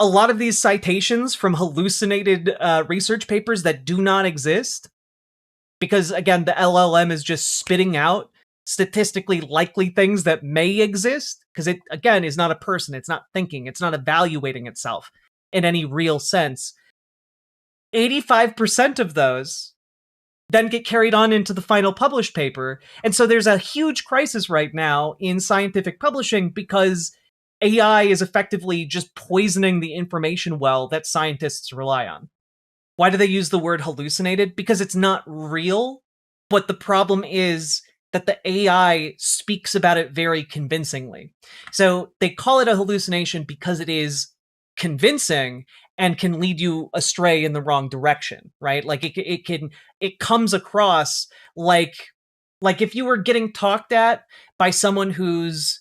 lot of these citations from hallucinated research papers that do not exist, because, again, the LLM is just spitting out statistically likely things that may exist, because it, again, is not a person. It's not thinking. It's not evaluating itself in any real sense. 85% of those then get carried on into the final published paper. And so there's a huge crisis right now in scientific publishing because AI is effectively just poisoning the information well that scientists rely on. Why do they use the word hallucinated? Because it's not real, but the problem is that the AI speaks about it very convincingly. So they call it a hallucination because it is convincing and can lead you astray in the wrong direction, right? Like it comes across like if you were getting talked at by someone who's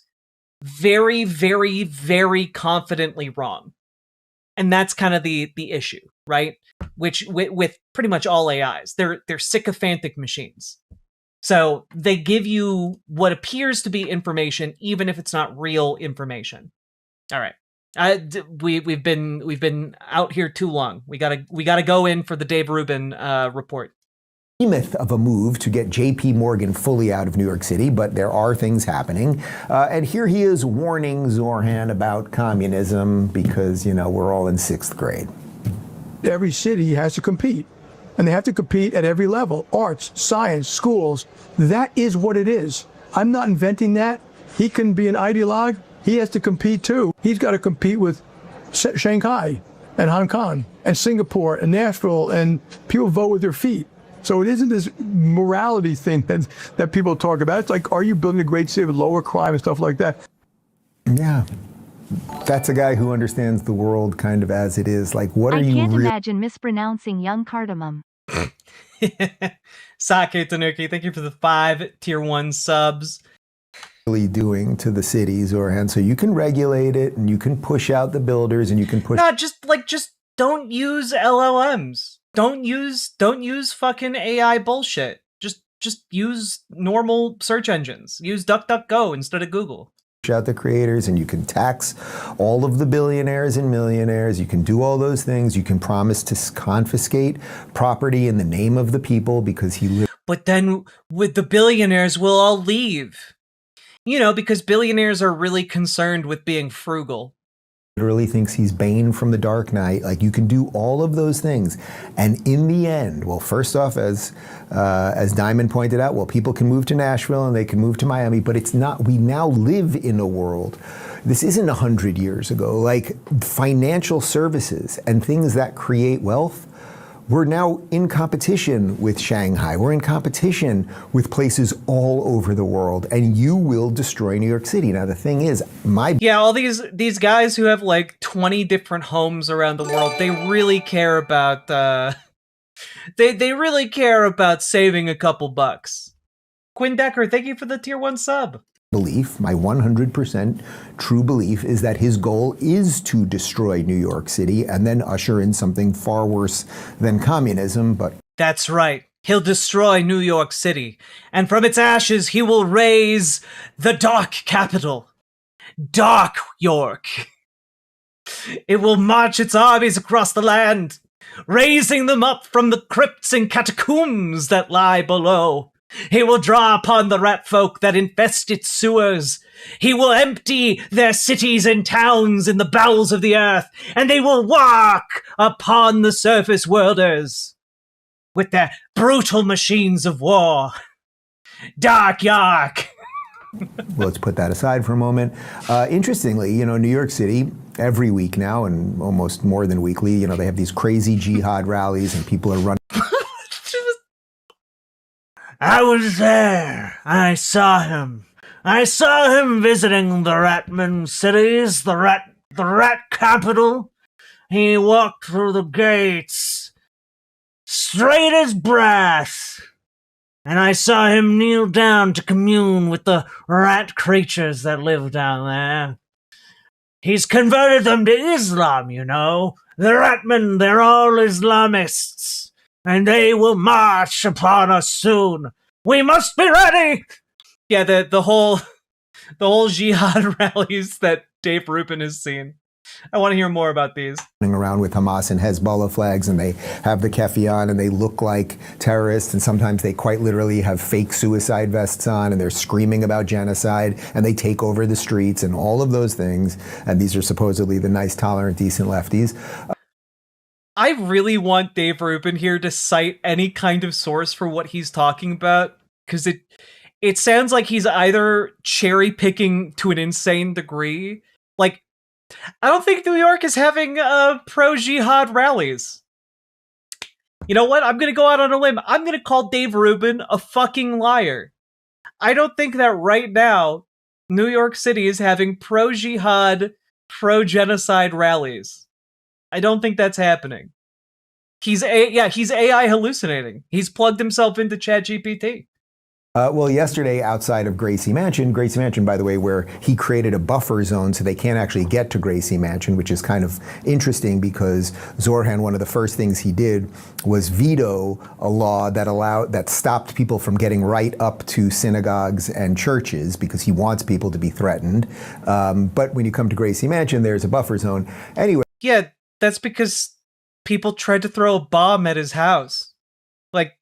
very, very, very confidently wrong. And that's kind of the issue, right? Which with pretty much all AIs, they're sycophantic machines. So they give you what appears to be information, even if it's not real information. All right, we've been out here too long. We gotta go in for the Dave Rubin report. Myth of a move to get J.P. Morgan fully out of New York City, but there are things happening. And here he is warning Zohran about communism because, you know, we're all in 6th grade. Every city has to compete, and they have to compete at every level: arts, science, schools. That is what it is. I'm not inventing that. He can be an ideologue. He has to compete too. He's got to compete with Shanghai and Hong Kong and Singapore and Nashville, and people vote with their feet. So it isn't this morality thing that people talk about. It's like, are you building a great city with lower crime and stuff like that? Yeah. That's a guy who understands the world kind of as it is. Like, what are you I can't imagine mispronouncing young cardamom. Sake Tanuki, thank you for the 5 tier 1 subs. Really doing to the cities, Zohran, so you can regulate it and you can push out the builders and you can push. No, just don't use LLMs. Don't use fucking AI bullshit. Just use normal search engines. Use DuckDuckGo instead of Google. Push out the creators, and you can tax all of the billionaires and millionaires. You can do all those things. You can promise to confiscate property in the name of the people because he. But then with the billionaires, we'll all leave. You know, because billionaires are really concerned with being frugal. Literally thinks he's Bane from the Dark Knight. Like, you can do all of those things, and in the end, well, first off, as Diamond pointed out, well, people can move to Nashville and they can move to Miami, but it's not. We now live in a world. This isn't 100 years ago. Like, financial services and things that create wealth We're now in competition with Shanghai. We're in competition with places all over the world, and you will destroy New York City. Now, the thing is, all these guys who have like 20 different homes around the world, they really care about they really care about saving a couple bucks. Quinn Decker, thank you for the tier 1 sub. Belief, my 100% true belief, is that his goal is to destroy New York City and then usher in something far worse than communism, but... That's right. He'll destroy New York City, and from its ashes he will raise the Dark Capital. Dark York. It will march its armies across the land, raising them up from the crypts and catacombs that lie below. He will draw upon the rat folk that infest its sewers. He will empty their cities and towns in the bowels of the earth, and they will walk upon the surface worlders with their brutal machines of war. Dark York. Let's put that aside for a moment. Interestingly, New York City, every week now, and almost more than weekly, they have these crazy jihad rallies and people are running. I was there. I saw him. I saw him visiting the Ratman cities, the rat capital. He walked through the gates, straight as brass. And I saw him kneel down to commune with the rat creatures that live down there. He's converted them to Islam, The Ratmen, they're all Islamists. And they will march upon us soon. We must be ready. Yeah, the whole jihad rallies that Dave Rubin has seen. I want to hear more about these. Around with Hamas and Hezbollah flags, and they have the keffiyeh on, and they look like terrorists, and sometimes they quite literally have fake suicide vests on, and they're screaming about genocide, and they take over the streets, and all of those things. And these are supposedly the nice, tolerant, decent lefties. I really want Dave Rubin here to cite any kind of source for what he's talking about, because it sounds like he's either cherry picking to an insane degree. Like, I don't think New York is having pro-jihad rallies. You know what? I'm going to go out on a limb. I'm going to call Dave Rubin a fucking liar. I don't think that right now New York City is having pro-jihad, pro-genocide rallies. I don't think that's happening. He's AI hallucinating. He's plugged himself into ChatGPT. Well, yesterday outside of Gracie Mansion, by the way, where he created a buffer zone so they can't actually get to Gracie Mansion, which is kind of interesting because Zohran, one of the first things he did was veto a law that stopped people from getting right up to synagogues and churches because he wants people to be threatened. But when you come to Gracie Mansion, there's a buffer zone. Anyway. Yeah, that's because people tried to throw a bomb at his house. Like,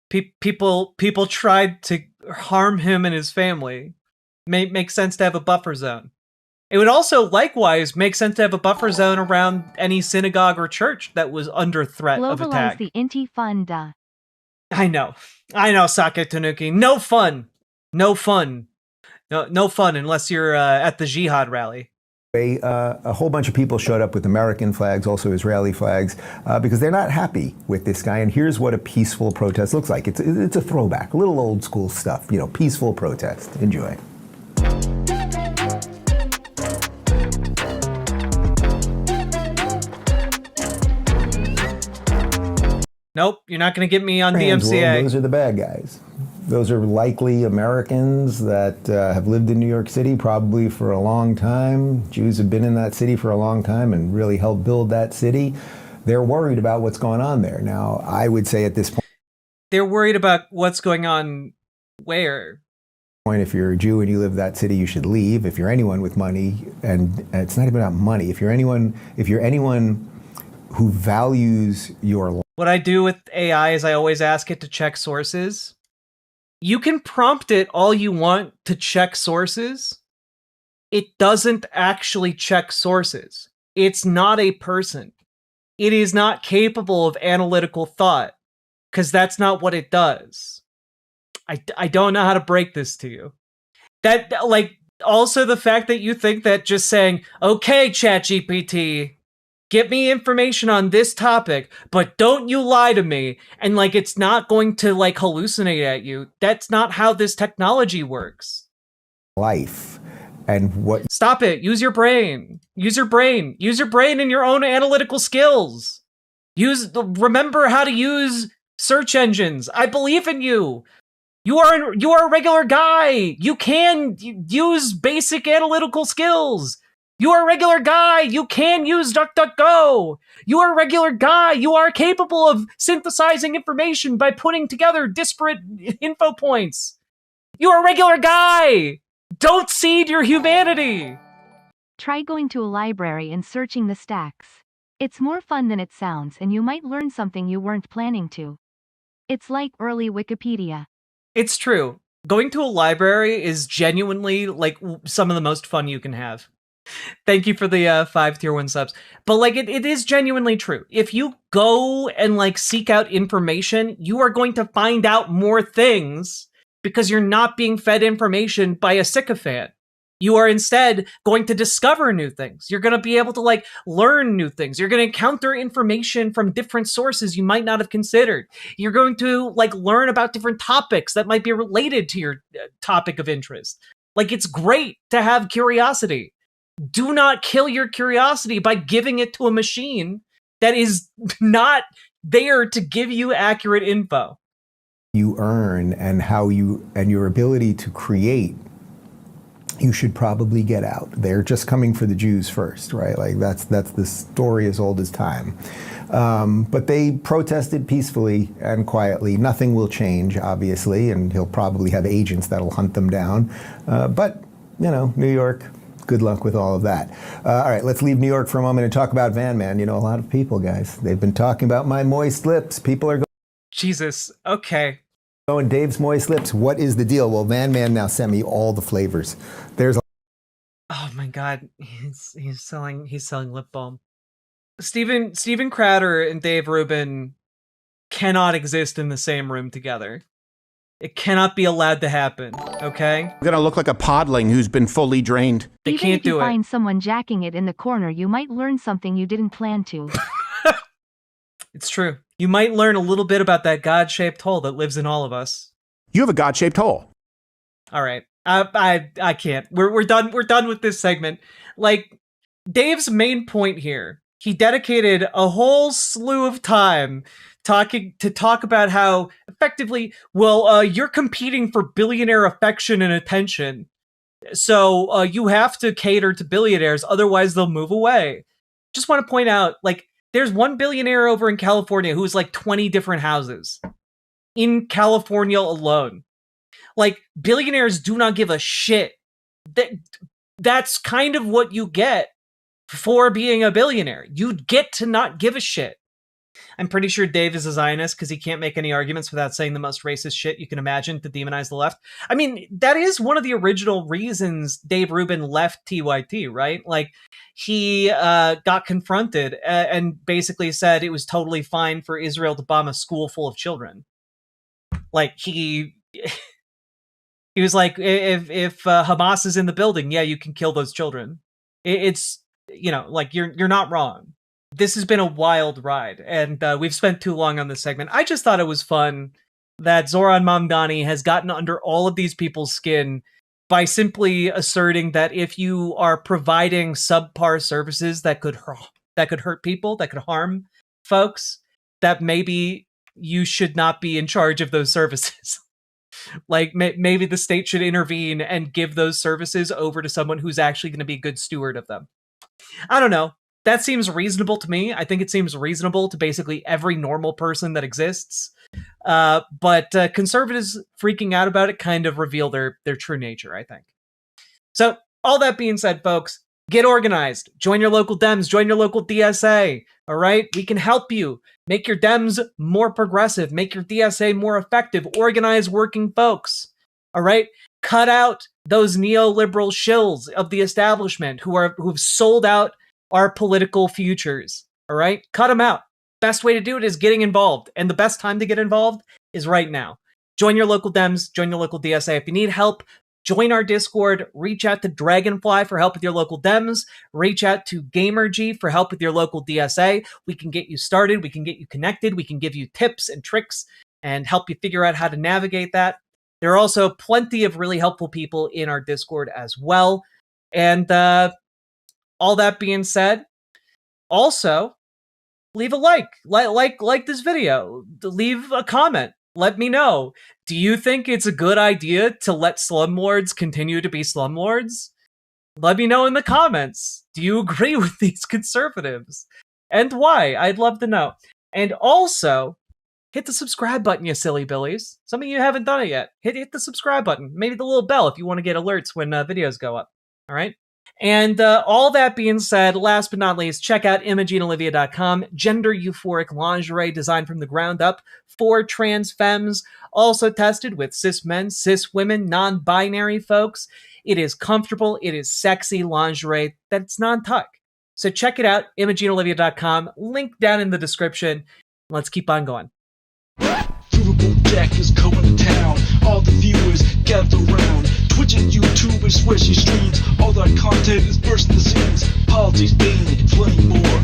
people tried to harm him and his family. Makes sense to have a buffer zone. It would also likewise make sense to have a buffer zone around any synagogue or church that was under threat of attack. Globalize the Intifada. I know, Sake Tanuki. No fun unless you're at the jihad rally. A whole bunch of people showed up with American flags, also Israeli flags, because they're not happy with this guy. And here's what a peaceful protest looks like. It's a throwback, a little old school stuff, peaceful protest. Enjoy. Nope, you're not going to get me on DMCA. Well, those are the bad guys. Those are likely Americans that have lived in New York City probably for a long time. Jews have been in that city for a long time and really helped build that city. They're worried about what's going on there. Now, I would say at this point... They're worried about what's going on where? If you're a Jew and you live in that city, you should leave. If you're anyone with money, and it's not even about money, if you're anyone who values your life... What I do with AI is I always ask it to check sources. You can prompt it all you want to check sources. It doesn't actually check sources. It's not a person. It is not capable of analytical thought, because that's not what it does. I don't know how to break this to you. That, like, also the fact that you think that just saying, okay, ChatGPT, get me information on this topic, but don't you lie to me. And like, it's not going to like hallucinate at you. That's not how this technology works. Life and what. Stop it. Use your brain. Use your brain. Use your brain and your own analytical skills. Remember how to use search engines. I believe in you. You are a regular guy. You can use basic analytical skills. You are a regular guy. You can use DuckDuckGo. You are a regular guy. You are capable of synthesizing information by putting together disparate info points. You are a regular guy. Don't cede your humanity. Try going to a library and searching the stacks. It's more fun than it sounds, and you might learn something you weren't planning to. It's like early Wikipedia. It's true. Going to a library is genuinely like some of the most fun you can have. Thank you for the 5 tier 1 subs. But like it is genuinely true. If you go and like seek out information, you are going to find out more things because you're not being fed information by a sycophant. You are instead going to discover new things. You're going to be able to like learn new things. You're going to encounter information from different sources you might not have considered. You're going to like learn about different topics that might be related to your topic of interest. Like, it's great to have curiosity. Do not kill your curiosity by giving it to a machine that is not there to give you accurate info. You earn and how you and your ability to create, you should probably get out. They're just coming for the Jews first, right? Like that's the story as old as time. But they protested peacefully and quietly. Nothing will change, obviously, and he'll probably have agents that'll hunt them down. But, you know, New York, good luck with all of that. All right, let's leave New York for a moment and talk about Van Man. You know, a lot of people, guys, they've been talking about my moist lips. People are going, Jesus, okay. Oh, and Dave's moist lips. What is the deal? Well, Van Man now sent me all the flavors. There's oh my God, he's selling lip balm. Steven Crowder and Dave Rubin cannot exist in the same room together. It cannot be allowed to happen, okay? I'm gonna look like a podling who's been fully drained. They Even can't if you do it. find someone jacking it in the corner, you might learn something you didn't plan to. It's true. You might learn a little bit about that God-shaped hole that lives in all of us. You have a God-shaped hole. All right. I can't. We're done. We're done with this segment. Like, Dave's main point here, he dedicated a whole slew of time to talk about how effectively, well, you're competing for billionaire affection and attention. So you have to cater to billionaires, otherwise they'll move away. Just want to point out, like, there's one billionaire over in California who has like 20 different houses in California alone. Like, billionaires do not give a shit. That's kind of what you get for being a billionaire. You get to not give a shit. I'm pretty sure Dave is a Zionist because he can't make any arguments without saying the most racist shit you can imagine to demonize the left. I mean, that is one of the original reasons Dave Rubin left TYT, right? Like, he got confronted and basically said it was totally fine for Israel to bomb a school full of children. Like, he was like, if Hamas is in the building, yeah, you can kill those children. It's, you know, like, you're not wrong. This has been a wild ride, and we've spent too long on this segment. I just thought it was fun that Zohran Mamdani has gotten under all of these people's skin by simply asserting that if you are providing subpar services that could hurt people, that could harm folks, that maybe you should not be in charge of those services. Like, maybe the state should intervene and give those services over to someone who's actually going to be a good steward of them. I don't know. That seems reasonable to me. I think it seems reasonable to basically every normal person that exists. But conservatives freaking out about it kind of reveal their true nature, I think. So, all that being said, folks, get organized. Join your local Dems. Join your local DSA. All right? We can help you. Make your Dems more progressive. Make your DSA more effective. Organize working folks. All right? Cut out those neoliberal shills of the establishment who've sold out our political futures. All right? Cut them out. Best way to do it is getting involved. And the best time to get involved is right now. Join your local Dems. Join your local DSA. If you need help Join our Discord, reach out to Dragonfly for help with your local Dems, reach out to GamerG for help with your local DSA. We can get you started, we can get you connected, we can give you tips and tricks and help you figure out how to navigate that. There are also plenty of really helpful people in our Discord as well. And all that being said, also, leave a like this video, leave a comment. Let me know. Do you think it's a good idea to let slumlords continue to be slumlords? Let me know in the comments. Do you agree with these conservatives? And why? I'd love to know. And also, hit the subscribe button, you silly billies. Some of you haven't done it yet. Hit the subscribe button. Maybe the little bell if you want to get alerts when videos go up. All right? And all that being said, last but not least, check out ImogeneOlivia.com, gender euphoric lingerie designed from the ground up for trans femmes, also tested with cis men, cis women, non-binary folks. It is comfortable, it is sexy lingerie that's non-tuck. So check it out, ImogeneOlivia.com, link down in the description. Let's keep on going. Riverboat Jack is coming to town. All the viewers gather around. Twitch and YouTube and switching streams. All that content is bursting the scenes. Politics, being and plenty more.